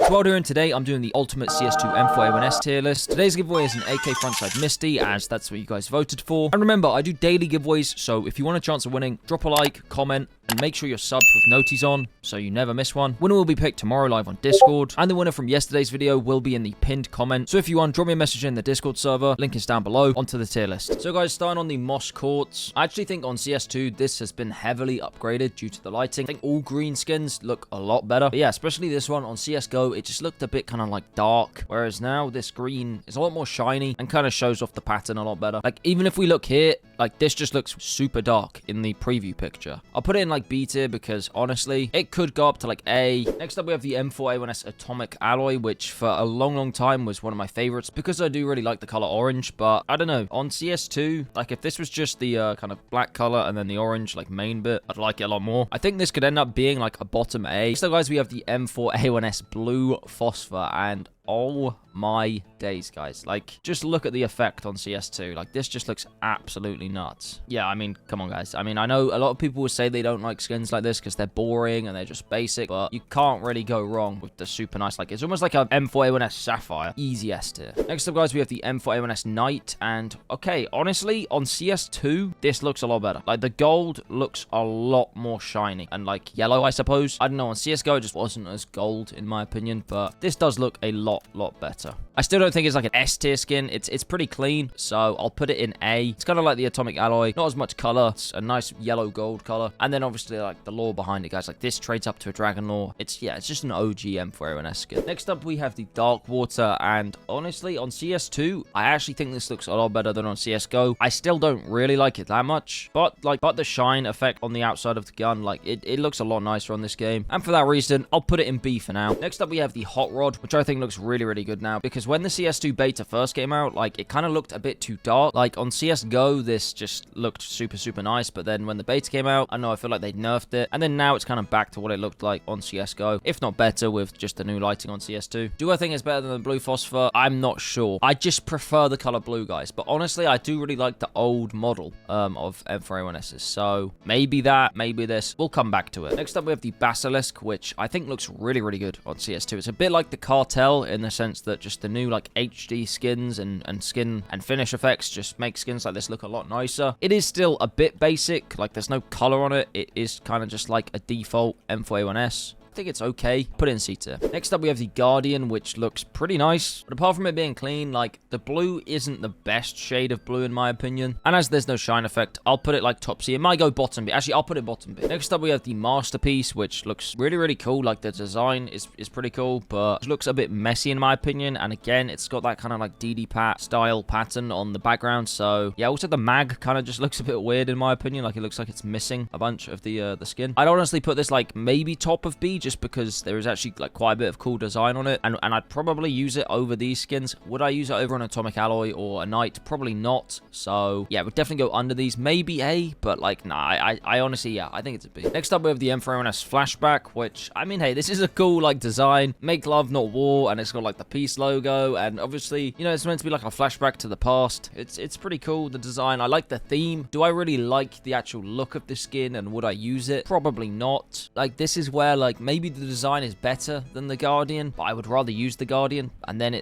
Wyld here, and today I'm doing the ultimate CS2 M4A1-S tier list. Today's giveaway is an AK frontside Misty, as that's what you guys voted for. And remember, I do daily giveaways, so if you want a chance of winning, drop a like, comment, and make sure you're subbed with noties on, so you never miss one. Winner will be picked tomorrow live on Discord, and the winner from yesterday's video will be in the pinned comment. So if you want, drop me a message in the Discord server, link is down below, onto the tier list. So guys, starting on the Moss Courts, I actually think on CS2, this has been heavily upgraded due to the lighting. I think all green skins look a lot better. But yeah, especially this one on CSGO, it just looked a bit kind of like dark, whereas now this green is a lot more shiny and kind of shows off the pattern a lot better. Like, even if we look here, like, this just looks super dark in the preview picture. I'll put it in like B tier because honestly, it could go up to like A. Next up, we have the M4A1-S Atomic Alloy, which for a long time was one of my favorites because I do really like the color orange. But I don't know, on CS2, like if this was just the kind of black color and then the orange like main bit, I'd like it a lot more. I think this could end up being like a bottom A. So guys, we have the M4A1-S Blue Phosphor, and oh my days, guys. Like, just look at the effect on CS2. Like, this just looks absolutely nuts. Yeah, I mean, come on, guys. I mean, I know a lot of people will say they don't like skins like this because they're boring and they're just basic, but you can't really go wrong with the super nice. Like, it's almost like a M4A1-S Sapphire. Easy S tier. Next up, guys, we have the M4A1-S Knight, and okay, honestly, on CS2, this looks a lot better. Like, the gold looks a lot more shiny and, like, yellow, I suppose. I don't know, on CSGO, it just wasn't as gold, in my opinion, but this does look a lot better. I still don't think it's like an S tier skin. It's pretty clean, so I'll put it in A. It's kind of like the Atomic Alloy, not as much color. It's a nice yellow gold color, and then obviously like the lore behind it, guys. Like, this trades up to a dragon lore. It's just an OG M4A1-S skin. Next up, we have the Dark Water, and honestly, on CS2, I actually think this looks a lot better than on CSGO. I still don't really like it that much, but the shine effect on the outside of the gun, like it looks a lot nicer on this game, and for that reason, I'll put it in B for now. Next up, we have the Hot Rod, which I think looks really good now, because when the CS2 beta first came out, like, it kind of looked a bit too dark. Like, on CSGO, this just looked super nice, but then when the beta came out, I know, I feel like they nerfed it, and then now it's kind of back to what it looked like on CSGO, if not better with just the new lighting on CS2. Do I think it's better than the Blue Phosphor? I'm not sure. I just prefer the color blue, guys, but honestly, I do really like the old model of M4A1S's, so maybe that, maybe this. We'll come back to it. Next up, we have the Basilisk, which I think looks really good on CS2. It's a bit like the Cartel in the sense that just the new like HD skins and skin and finish effects just make skins like this look a lot nicer. It is still a bit basic, like there's no color on it. It is kind of just like a default M4A1-S. I think it's okay. Put it in C tier. Next up, we have the Guardian, which looks pretty nice, but apart from it being clean, like, the blue isn't the best shade of blue in my opinion, and as there's no shine effect, I'll put it like top C. It might go bottom B. Actually, I'll put it bottom B. Next up, we have the Masterpiece, which looks really cool. Like, the design is pretty cool, but it looks a bit messy in my opinion, and again, it's got that kind of like DD Pat style pattern on the background, so yeah. Also, the mag kind of just looks a bit weird in my opinion. Like, it looks like it's missing a bunch of the skin. I'd honestly put this like maybe top of B, just because there is actually like quite a bit of cool design on it, and I'd probably use it over these skins. Would I use it over an Atomic Alloy or a Knight? Probably not. So yeah, would definitely go under these. Maybe A, but like, nah, I honestly, yeah, I think it's a B. Next up, we have the M4A1-S Flashback, which, I mean, hey, this is a cool like design. Make love, not war, and it's got like the peace logo, and obviously, you know, it's meant to be like a flashback to the past. It's pretty cool, the design. I like the theme. Do I really like the actual look of the skin, and would I use it? Probably not. Like, this is where like maybe the design is better than the Guardian, but I would rather use the Guardian. And then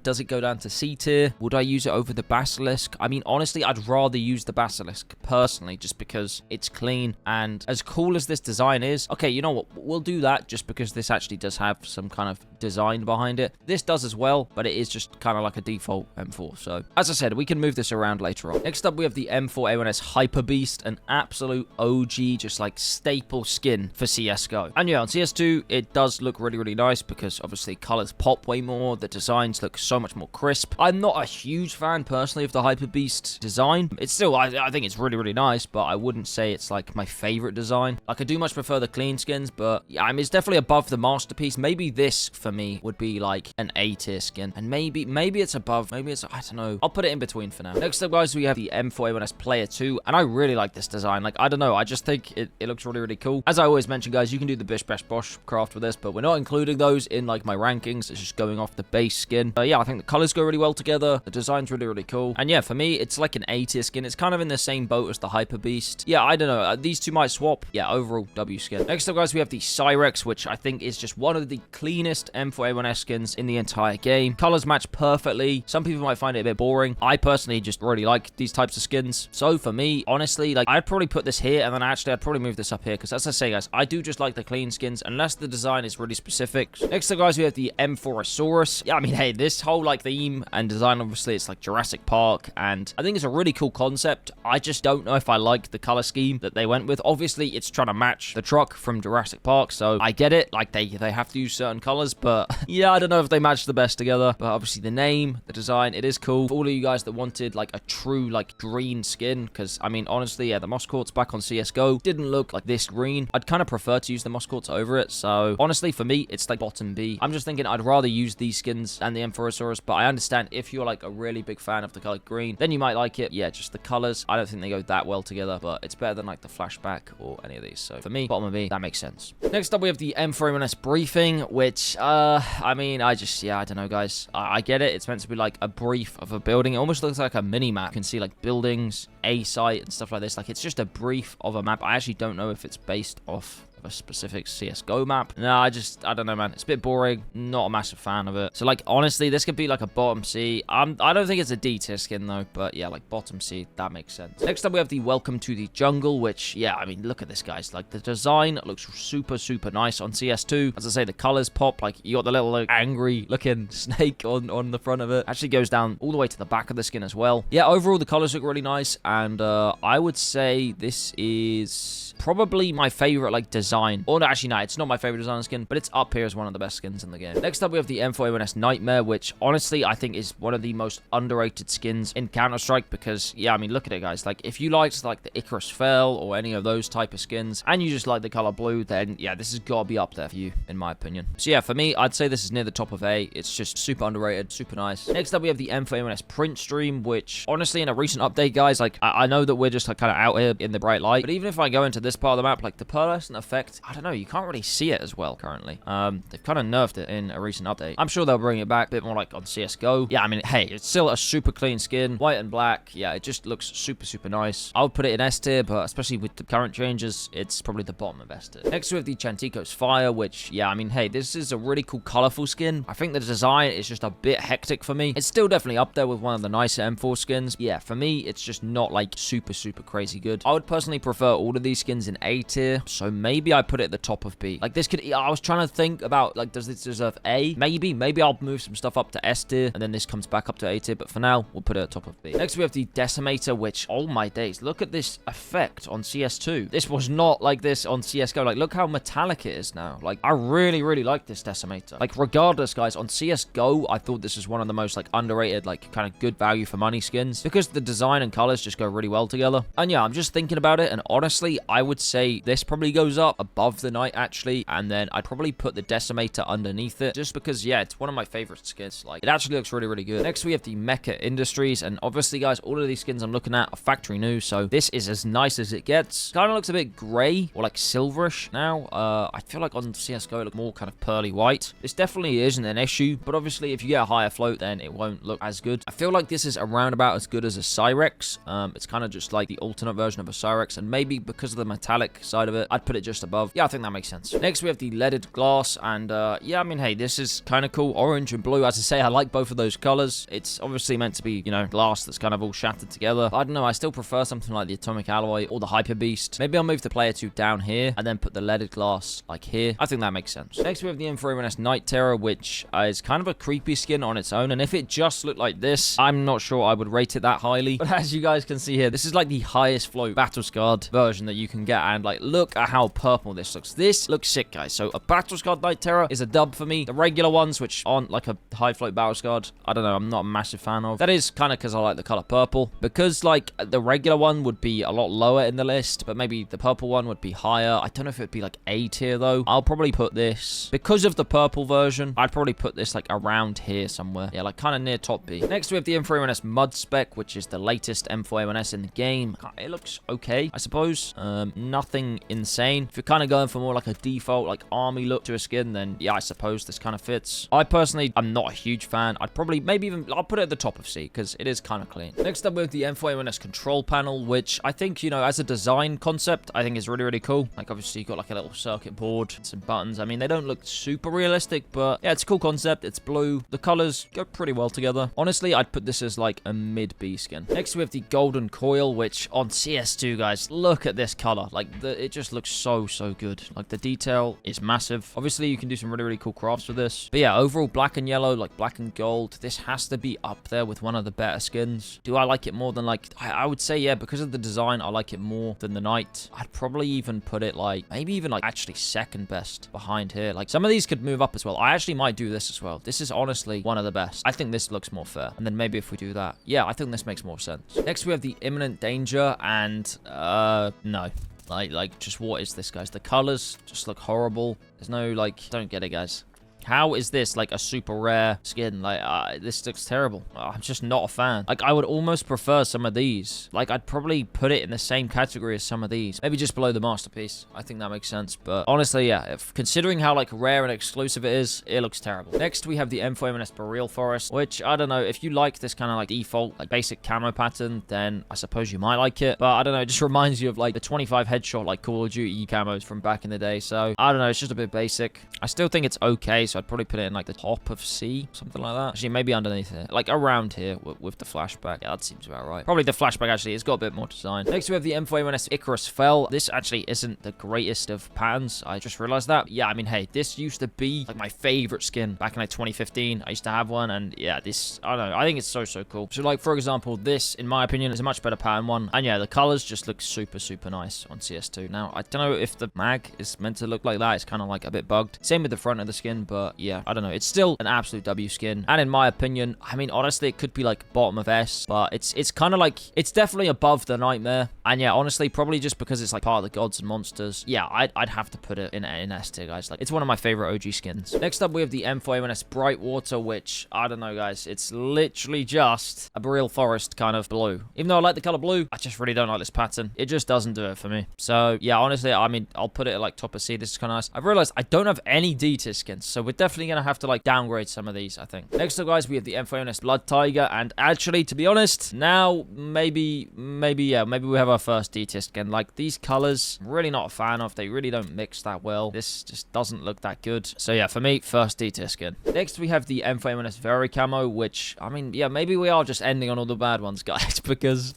does it go down to C tier? Would I use it over the Basilisk? I mean, honestly, I'd rather use the Basilisk personally, just because it's clean, and as cool as this design is, okay, you know what, we'll do that just because this actually does have some kind of design behind it. This does as well, but it is just kind of like a default M4. So as I said, we can move this around later on. Next up, we have the M4A1-S Hyper Beast, an absolute OG, just like staple skin for CSGO. And yeah, on CS2, it does look really nice because obviously colors pop way more. The designs look so much more crisp. I'm not a huge fan personally of the Hyper Beast design. It's still, I think it's really nice, but I wouldn't say it's like my favorite design. Like, I do much prefer the clean skins, but yeah, I mean, it's definitely above the Masterpiece. Maybe this for me would be like an A tier skin, and maybe it's above, maybe it's, I don't know. I'll put it in between for now. Next up, guys, we have the M4A1-S Player 2, and I really like this design. Like, I don't know, I just think it looks really cool. As I always mention, guys, you can do the bish bash bosh bushcraft with this, but we're not including those in like my rankings. It's just going off the base skin. Yeah, I think the colors go really well together. The design's really, really cool. And yeah, for me, it's like an A tier skin. It's kind of in the same boat as the Hyper Beast. Yeah, I don't know. These two might swap. Yeah, overall, W skin. Next up, guys, we have the Cyrex, which I think is just one of the cleanest M4A1-S skins in the entire game. Colors match perfectly. Some people might find it a bit boring. I personally just really like these types of skins. So for me, honestly, like I'd probably put this here, and then actually I'd probably move this up here, because as I say, guys, I do just like the clean skins, unless the design is really specific. Next up, guys, we have the M4 Asaurus. Yeah, I mean, hey, this whole like theme and design, obviously, it's like Jurassic Park, and I think it's a really cool concept. I just don't know if I like the color scheme that they went with. Obviously, it's trying to match the truck from Jurassic Park, so I get it. Like, they have to use certain colors, but yeah, I don't know if they match the best together. But obviously, the name, the design, it is cool. For all of you guys that wanted like a true like green skin, because I mean, honestly, yeah, the moss quartz back on CSGO didn't look like this green. I'd kind of prefer to use the moss quartz over it, so honestly, for me, it's like bottom B. I'm just thinking I'd rather use these skins than the Amphirosaurus, but I understand if you're like a really big fan of the color green, then you might like it. Yeah, just the colors, I don't think they go that well together, but it's better than like the Flashback or any of these. So for me, bottom of B, that makes sense. Next up, we have the M4A1-S briefing, which, I mean, I don't know, guys. I get it. It's meant to be like a brief of a building. It almost looks like a mini map. You can see like buildings, a site, and stuff like this. Like, it's just a brief of a map. I actually don't know if it's based off a specific CSGO map. No, I don't know, man. It's a bit boring. Not a massive fan of it. So, like, honestly, this could be like a bottom C. I don't think it's a D tier skin, though. But yeah, like bottom C, that makes sense. Next up, we have the Welcome to the Jungle, which, yeah, I mean, look at this, guys. Like, the design looks super, super nice on CS2. As I say, the colors pop. Like, you got the little, like, angry-looking snake on the front of it. Actually goes down all the way to the back of the skin as well. Yeah, overall, the colors look really nice. And I would say this is probably my favorite, like, design. Or no, actually, no, it's not my favorite design skin, but it's up here as one of the best skins in the game. Next up, we have the M4A1-S Nightmare, which honestly, I think is one of the most underrated skins in Counter-Strike, because, yeah, I mean, look at it, guys. Like, if you liked, like, the Icarus Fell or any of those type of skins, and you just like the color blue, then, yeah, this has got to be up there for you, in my opinion. So, yeah, for me, I'd say this is near the top of A. It's just super underrated, super nice. Next up, we have the M4A1-S Print Stream, which, honestly, in a recent update, guys, like, I know that we're just, like, kind of out here in the bright light, but even if I go into this part of the map, like, the pearlescent effect, I don't know, you can't really see it as well currently. They've kind of nerfed it in a recent update. I'm sure they'll bring it back a bit more like on CSGO. Yeah, I mean, hey, it's still a super clean skin, white and black. Yeah, it just looks super, super nice. I would put it in S tier, but especially with the current changes, it's probably the bottom of S tier. Next, we have the Chantico's Fire, which, yeah, I mean, hey, this is a really cool, colorful skin. I think the design is just a bit hectic for me. It's still definitely up there with one of the nicer M4 skins. Yeah, for me, it's just not like super, super crazy good. I would personally prefer all of these skins in A tier, so maybe I put it at the top of B. Like, this could, I was trying to think about, like, does this deserve A? Maybe I'll move some stuff up to S tier, and then this comes back up to A tier, but for now, we'll put it at top of B. Next, we have the Decimator, which, oh my days, look at this effect on CS2. This was not like this on CSGO. Like, look how metallic it is now. Like, I really, really like this Decimator. Like, regardless, guys, on CSGO, I thought this was one of the most, like, underrated, like, kind of good value for money skins, because the design and colors just go really well together. And yeah, I'm just thinking about it, and honestly, I would say this probably goes up above the Knight, actually, and then I'd probably put the Decimator underneath it, just because, yeah, it's one of my favorite skins. Like, it actually looks really, really good. Next, we have the Mecha Industries, and obviously, guys, all of these skins I'm looking at are factory new, so this is as nice as it gets. Kind of looks a bit gray, or like silverish now. I feel like on CSGO it looked more kind of pearly white. This definitely isn't an issue, but obviously, if you get a higher float, then it won't look as good. I feel like this is around about as good as a Cyrex. It's kind of just like the alternate version of a Cyrex, and maybe because of the metallic side of it, I'd put it just above. Yeah, I think that makes sense. Next, we have the leaded glass, and yeah, I mean, hey, this is kind of cool. Orange and blue, as I say, I like both of those colors. It's obviously meant to be, you know, glass that's kind of all shattered together. But I don't know, I still prefer something like the atomic alloy or the hyper beast. Maybe I'll move the player 2 down here and then put the leaded glass like here. I think that makes sense. Next, we have the M4A1-S Night Terror, which is kind of a creepy skin on its own, and if it just looked like this, I'm not sure I would rate it that highly. But as you guys can see here, this is like the highest float battle scarred version that you can get, and like, look at how purple this looks. This looks sick, guys. So a battle scarred Night Terror is a dub for me. The regular ones, which aren't like a high float battle scarred, I don't know, I'm not a massive fan of. That is kind of because I like the color purple, because like the regular one would be a lot lower in the list, but maybe the purple one would be higher. I don't know if it'd be like A tier though. I'll probably put this, because of the purple version, I'd probably put this like around here somewhere. Yeah, like kind of near top B. Next, we have the M4A1-S Mud Spec, which is the latest M4A1-S in the game. It looks okay, I suppose. Nothing insane. you're kind of going for more like a default, like army look to a skin, then yeah, I suppose this kind of fits. I personally, I'm not a huge fan. I'd probably, maybe even, I'll put it at the top of C, because it is kind of clean. Next up, we have the M4A1-S control panel, which I think, you know, as a design concept, I think is really, really cool. Like, obviously, you've got like a little circuit board, some buttons. I mean, they don't look super realistic, but yeah, it's a cool concept. It's blue. The colors go pretty well together. Honestly, I'd put this as like a mid-B skin. Next, we have the golden coil, which on CS2, guys, look at this color. Like, it just looks so good. Like, the detail is massive. Obviously, you can do some really, really cool crafts with this. But yeah, overall, black and yellow, like black and gold, this has to be up there with one of the better skins. Do I like it more than like, I would say, yeah, because of the design, I like it more than the Knight. I'd probably even put it like, maybe even like actually second best behind here. Like, some of these could move up as well. I actually might do this as well. This is honestly one of the best. I think this looks more fair. And then maybe if we do that, yeah, I think this makes more sense. Next, we have the imminent danger, and no. Like, just what is this, guys? The colors just look horrible. There's no, like, don't get it, guys. How is this, like, a super rare skin? Like, this looks terrible. I'm just not a fan. Like, I would almost prefer some of these. Like, I'd probably put it in the same category as some of these. Maybe just below the masterpiece. I think that makes sense. But honestly, yeah, considering how, like, rare and exclusive it is, it looks terrible. Next, we have the M4A1-S Boreal Forest, which, I don't know, if you like this kind of, like, default, like, basic camo pattern, then I suppose you might like it. But, I don't know, it just reminds you of, like, the 25 headshot, like, Call of Duty camos from back in the day. So, I don't know, it's just a bit basic. I still think it's okay, so I'd probably put it in like the top of C, something like that. Actually, maybe underneath it, like around here with the flashback. Yeah, that seems about right. Probably the flashback, actually, it's got a bit more design. Next, we have the M4A1-S Icarus Fell. This actually isn't the greatest of patterns. I just realized that. Yeah, I mean, hey, this used to be like my favorite skin back in like 2015. I used to have one, and yeah, this, I don't know, I think it's so cool. So like, for example, this, in my opinion, is a much better pattern one. And yeah, the colors just look super nice on CS2. Now, I don't know if the mag is meant to look like that. It's kind of like a bit bugged. Same with the front of the skin, but yeah, I don't know. It's still an absolute W skin. And in my opinion, I mean, honestly, it could be like bottom of S, but it's kind of like, it's definitely above the Nightmare. And yeah, honestly, probably just because it's like part of the gods and monsters. Yeah, I'd have to put it in S tier, guys. Like, it's one of my favorite OG skins. Next up, we have the M4A1-S Bright Water, which, I don't know, guys. It's literally just a Boreal Forest kind of blue. Even though I like the color blue, I just really don't like this pattern. It just doesn't do it for me. So yeah, honestly, I mean, I'll put it at like top of C. This is kind of nice. I've realized I don't have any D tier skins, so we're definitely going to have to like downgrade some of these, I think. Next up, guys, we have the M4A1-S Blood Tiger, and actually, to be honest, now maybe we have our first D tier skin. Like, these colors, I'm really not a fan of. They really don't mix that well. This just doesn't look that good. So yeah, for me, first D tier skin. Next, we have the M4A1-S Very Camo, which, I mean, yeah, maybe we are just ending on all the bad ones, guys, because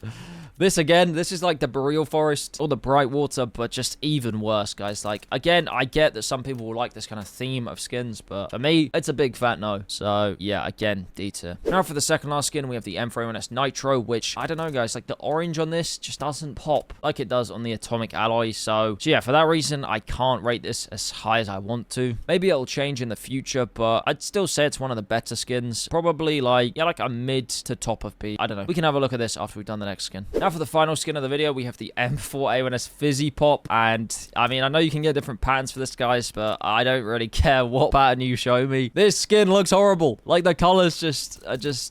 this, again, this is like the Boreal Forest or the Bright Water, but just even worse, guys. Like, again, I get that some people will like this kind of theme of skins, but for me, it's a big fat no. So, yeah, again, D tier. Now, for the second last skin, we have the M4A1-S Nitro, which, I don't know, guys, like, the orange on this just doesn't pop like it does on the Atomic Alloy. So yeah, for that reason, I can't rate this as high as I want to. Maybe it'll change in the future, but I'd still say it's one of the better skins. Probably, like, yeah, like a mid to top of B. I don't know. We can have a look at this after we've done the next skin. Now, for the final skin of the video, we have the M4A1-S Fizzy Pop. And, I mean, I know you can get different patterns for this, guys, but I don't really care what pattern you show me. This skin looks horrible. Like, the colors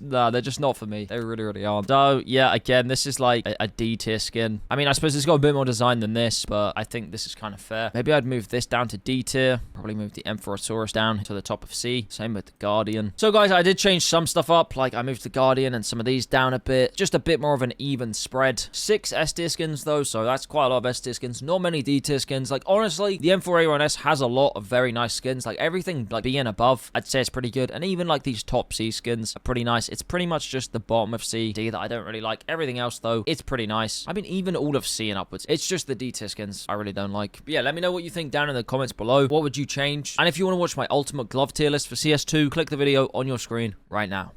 no, they're just not for me. They really aren't. So, yeah, again, this is like a D tier skin. I mean, I suppose it's got a bit more design than this, but I think this is kind of fair. Maybe I'd move this down to D tier. Probably move the M4 Asaurus down to the top of C. Same with the Guardian. So, guys, I did change some stuff up. Like, I moved the Guardian and some of these down a bit. Just a bit more of an even spread. 6 S tier skins, though, so that's quite a lot of S tier skins. Not many D tier skins. Like, honestly, the M4A1-S has a lot of very nice skins. Like, everything, like, B and above, I'd say it's pretty good. And even, like, these top C skins are pretty nice. It's pretty much just the bottom of C, D that I don't really like. Everything else, though, it's pretty nice. I mean, even all of C and upwards. It's just the D tier skins I really don't like. But yeah, let me know what you think down in the comments below. What would you change? And if you want to watch my ultimate glove tier list for CS2, click the video on your screen right now.